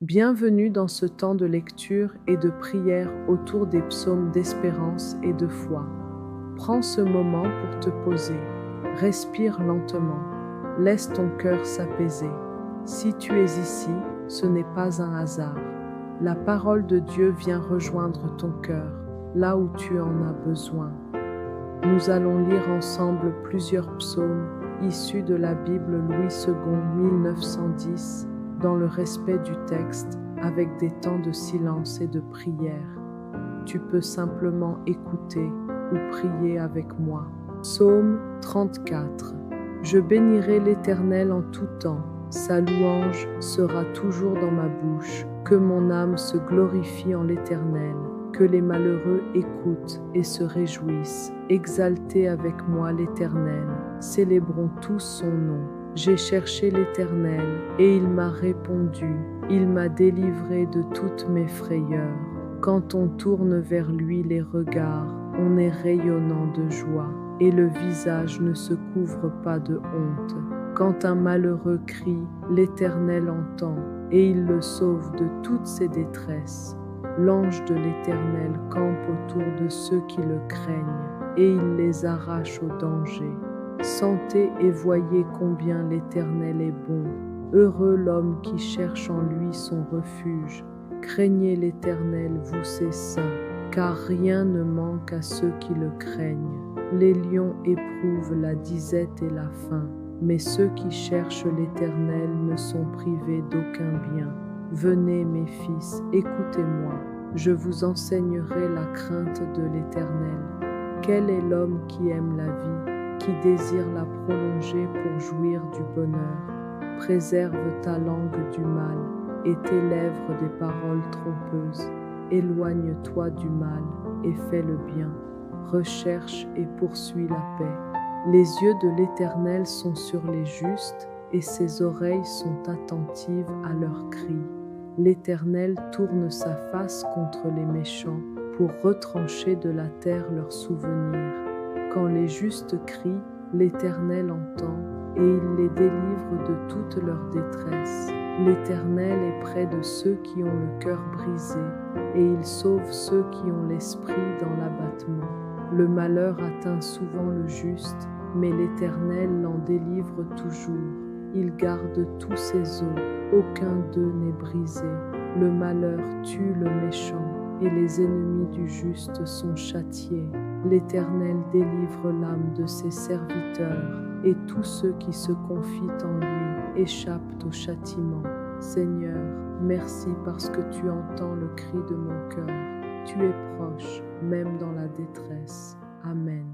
Bienvenue dans ce temps de lecture et de prière autour des psaumes d'espérance et de foi. Prends ce moment pour te poser. Respire lentement. Laisse ton cœur s'apaiser. Si tu es ici, ce n'est pas un hasard. La parole de Dieu vient rejoindre ton cœur, là où tu en as besoin. Nous allons lire ensemble plusieurs psaumes issus de la Bible Louis II 1910, dans le respect du texte, avec des temps de silence et de prière. Tu peux simplement écouter ou prier avec moi. Psaume 34. Je bénirai l'Éternel en tout temps, sa louange sera toujours dans ma bouche. Que mon âme se glorifie en l'Éternel, que les malheureux écoutent et se réjouissent. Exaltez avec moi l'Éternel, célébrons tous son nom. J'ai cherché l'Éternel, et il m'a répondu. Il m'a délivré de toutes mes frayeurs. Quand on tourne vers lui les regards, on est rayonnant de joie, et le visage ne se couvre pas de honte. Quand un malheureux crie, l'Éternel entend, et il le sauve de toutes ses détresses. L'ange de l'Éternel campe autour de ceux qui le craignent, et il les arrache au danger. Sentez et voyez combien l'Éternel est bon. Heureux l'homme qui cherche en lui son refuge. Craignez l'Éternel, vous ses saints, car rien ne manque à ceux qui le craignent. Les lions éprouvent la disette et la faim, mais ceux qui cherchent l'Éternel ne sont privés d'aucun bien. Venez, mes fils, écoutez-moi, je vous enseignerai la crainte de l'Éternel. Quel est l'homme qui aime la vie, qui désire la prolonger pour jouir du bonheur? Préserve ta langue du mal et tes lèvres des paroles trompeuses. Éloigne-toi du mal et fais le bien. Recherche et poursuis la paix. Les yeux de l'Éternel sont sur les justes et ses oreilles sont attentives à leurs cris. L'Éternel tourne sa face contre les méchants pour retrancher de la terre leurs souvenirs. Quand les justes crient, l'Éternel entend et il les délivre de toute leur détresse. L'Éternel est près de ceux qui ont le cœur brisé et il sauve ceux qui ont l'esprit dans l'abattement. Le malheur atteint souvent le juste, mais l'Éternel l'en délivre toujours. Il garde tous ses os, aucun d'eux n'est brisé. Le malheur tue le méchant, et les ennemis du juste sont châtiés. L'Éternel délivre l'âme de ses serviteurs, et tous ceux qui se confient en lui échappent au châtiment. Seigneur, merci parce que tu entends le cri de mon cœur. Tu es proche, même dans la détresse. Amen.